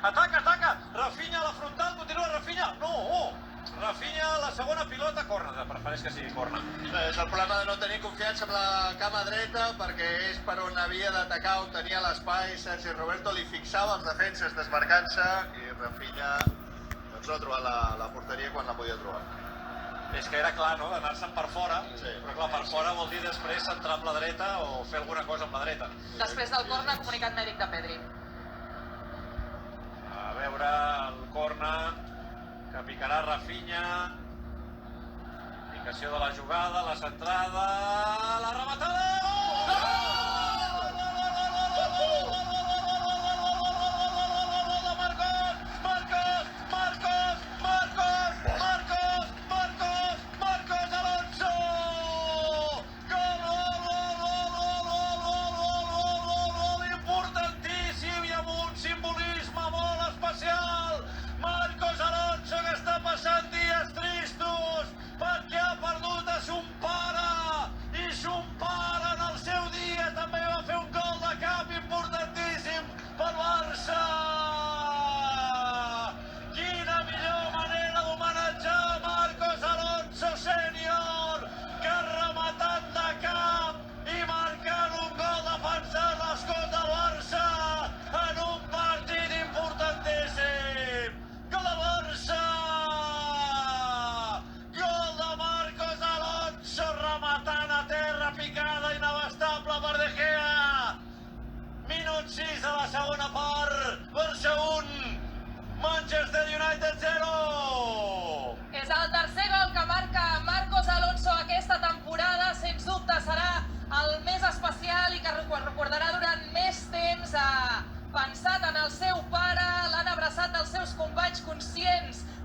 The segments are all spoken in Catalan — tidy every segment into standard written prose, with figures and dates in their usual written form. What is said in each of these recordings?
Ataca, ataca! Rafinha a la frontal, continua Rafinha! No! Rafinha a la segona pilota, corna, prefereix que sigui corna. És el problema de no tenir confiança amb la cama dreta, perquè és per on havia d'atacar, on tenia l'espai. Sergi Roberto li fixava els defenses desmarcant-se i Rafinha no ha trobat la porteria quan la podia trobar. És que era clar, no?, d'anar-se'n per fora, però clar, per fora vol dir després centrar amb la dreta o fer alguna cosa amb la dreta. Després del corna, comunicat mèdic de Pedri. A veure, el corna que picarà Rafinha. Indicació de la jugada, la centrada, la rematada!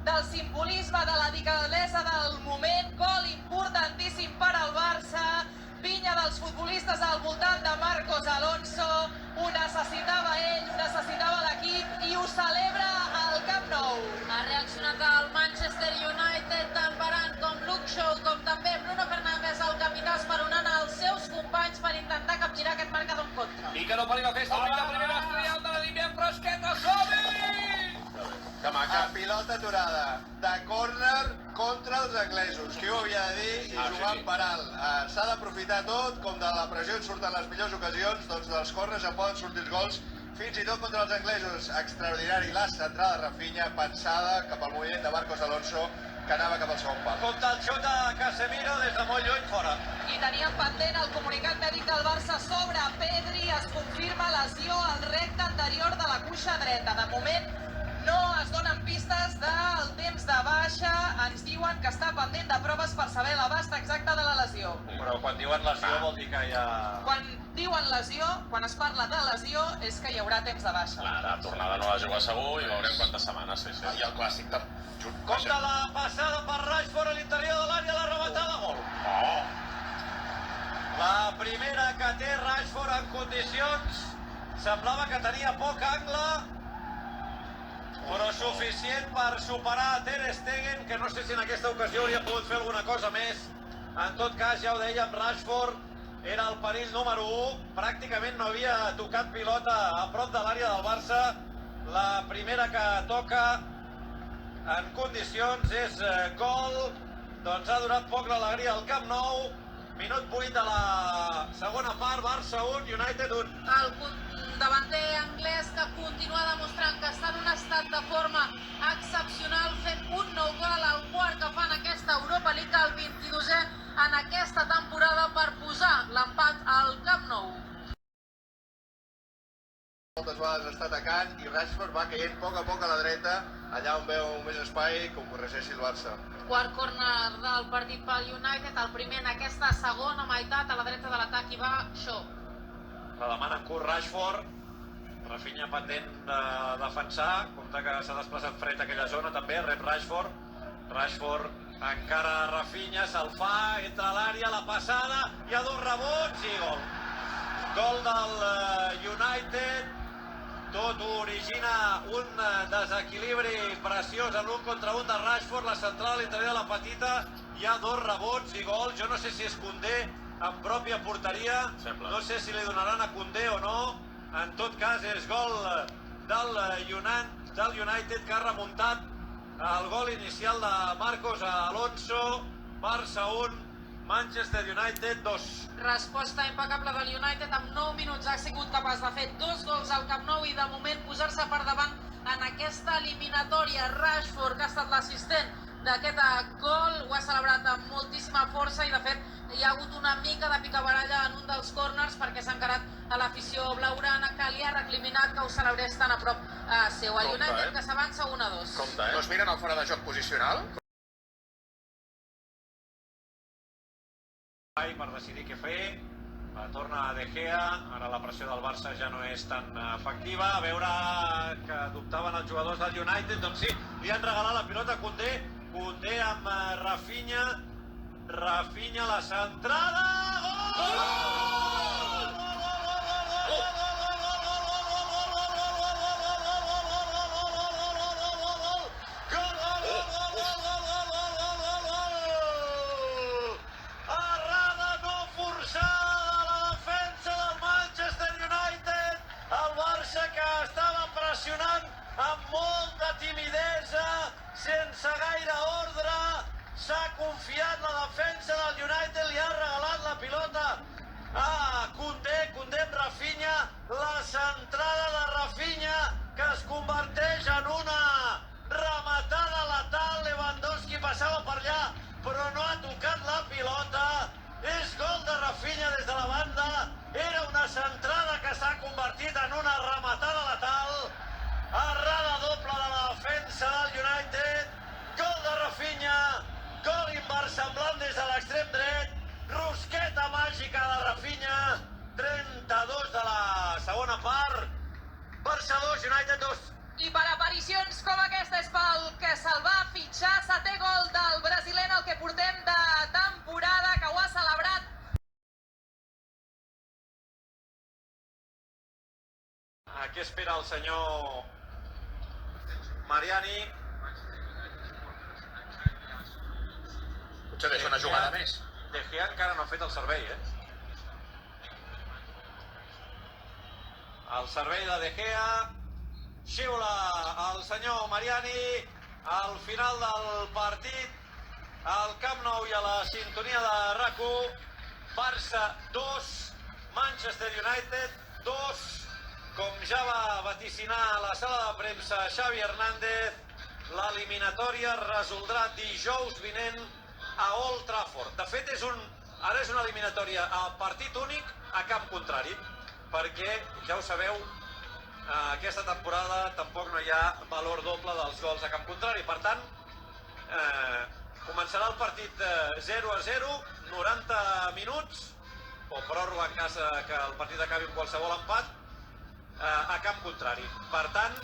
del simbolisme, de la delicadesa del moment, gol importantíssim per al Barça, pinya dels futbolistes al voltant de Marcos Alonso, ho necessitava ell, ho necessitava l'equip i ho celebra al Camp Nou. Ha reaccionat el Manchester United, tant Varane com Luke Shaw, com també Bruno Fernández, el capità, esperonant els seus companys per intentar capgirar aquest marcador en contra. I que no pari la festa, la primera estrella de la línia fresqueta, som-hi! Que maca. Pilota aturada de córner contra els anglesos. Qui ho havia de dir? I jugant per alt. S'ha d'aprofitar tot, com de la pressió en surten les millors ocasions, doncs dels córners en poden sortir els gols, fins i tot contra els anglesos. Extraordinari la centrada de Rafinha, pensada cap al moviment de Marcos Alonso, que anava cap al segon pal. Compte el xut de Casemiro des de molt lluny fora. I teníem pendent el comunicat mèdic del Barça sobre Pedri. Es confirma lesió al recte anterior de la cuixa dreta. De moment no es donen pistes del temps de baixa. Ens diuen que està pendent de proves per saber l'abast exacte de la lesió. Però quan diuen lesió vol dir que ja... Quan diuen lesió, quan es parla de lesió, és que hi haurà temps de baixa. Clar, la tornada no la juga segur i veurem quantes setmanes, sí. I el clàssic de... Compte la passada per Rashford a l'interior de l'àrea, la rematada, gol. La primera que té Rashford en condicions, semblava que tenia poc angle, però suficient per superar a Ter Stegen, que no sé si en aquesta ocasió hauria pogut fer alguna cosa més. En tot cas, ja ho dèiem, Rashford era el perill número 1, pràcticament no havia tocat pilota a prop de l'àrea del Barça. La primera que toca en condicions és gol, doncs ha durat poc l'alegria al Camp Nou. Minut 8 de la segona part, Barça 1, United 1. El davanter anglès que continua demostrant que està en un estat de forma excepcional, fent un nou gol, el quart que fa en aquesta Europa League, el 22è en aquesta temporada, per posar l'empat al Camp Nou. Moltes vegades està atacant i Rashford va caient a poc a la dreta, allà on veu més espai que ho corregeixi el Barça. Quart córner del partit pel United, el primer en aquesta segona meitat, a la dreta de l'atac hi va Shaw. La demana en curt Rashford, Rafinha pendent de defensar, compte que s'ha desplaçat fred a aquella zona també, rep Rashford. Rashford encara Rafinha, se'l fa, entra a l'àrea, la passada, hi ha 2 rebots i gol. Gol del United, tot origina un desequilibri preciós en 1 contra 1 de Rashford, la central a l'interior de la petita, hi ha 2 rebots i gol. Jo no sé si és Koundé en pròpia porteria, no sé si li donaran a Koundé o no, en tot cas és gol del United, que ha remuntat el gol inicial de Marcos Alonso. Barça 1, Manchester United 2. Resposta impecable del United. En 9 minuts ha sigut capaç de fer 2 gols al Camp Nou i de moment posar-se per davant en aquesta eliminatòria. Rashford, que ha estat l'assistent d'aquest gol, ho ha celebrat amb moltíssima força i de fet hi ha hagut una mica de picabaralla en un dels corners perquè s'ha encarat a l'afició blaugrana, que li ha recriminat que ho celebrés tan a prop seu. El United que s'avança 1-2. No es miren el fora de joc posicional? Per decidir què fer, torna De Gea, ara la pressió del Barça ja no és tan efectiva. A veure que dubtaven els jugadors del United, doncs sí, li han regalat la pilota a Koundé, Koundé amb Rafinha, Rafinha la centrada, amb molta timidesa, sense gaire ordre, s'ha confiat la defensa del United, li ha regalat la pilota a Koundé, Koundé amb Rafinha, la centrada de Rafinha que es converteix en una rematada letal. Lewandowski passava per allà però no ha tocat la pilota, és gol de Rafinha des de la banda, era una centrada que s'ha convertit en una rematada letal. Errada doble de la defensa del United, gol de Rafinha, gol inversemblant des de l'extrem dret, rosqueta màgica de Rafinha, 32 de la segona part, Barça 2, United 2. I per aparicions com aquesta és pel que se'l va fitxar, 7è gol del brasiler en el que portem de temporada, que ho ha celebrat. Què espera el senyor Mariani? Potser deixa una jugada més. De Gea encara no ha fet el servei, El servei de De Gea. Xiula el senyor Mariani al final del partit al Camp Nou i a la sintonia de RAC1. Barça 2, Manchester United 2. Com ja va vaticinar a la sala de premsa Xavi Hernández, l'eliminatòria es resoldrà dijous vinent a Old Trafford. De fet, ara és una eliminatòria a partit únic a camp contrari, perquè, ja ho sabeu, aquesta temporada tampoc no hi ha valor doble dels gols a camp contrari. Per tant, començarà el partit 0-0, 90 minuts, o pròrroga en cas que el partit acabi amb qualsevol empat, a camp contrari. Per tant,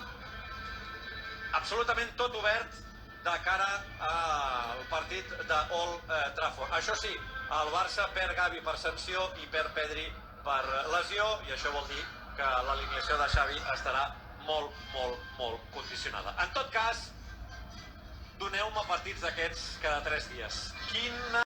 absolutament tot obert de cara al partit de Old Trafford. Això sí, el Barça perd Gavi per sanció i perd Pedri per lesió, i això vol dir que l'alineació de Xavi estarà molt condicionada. En tot cas, doneu-me partits d'aquests cada 3 dies. Quina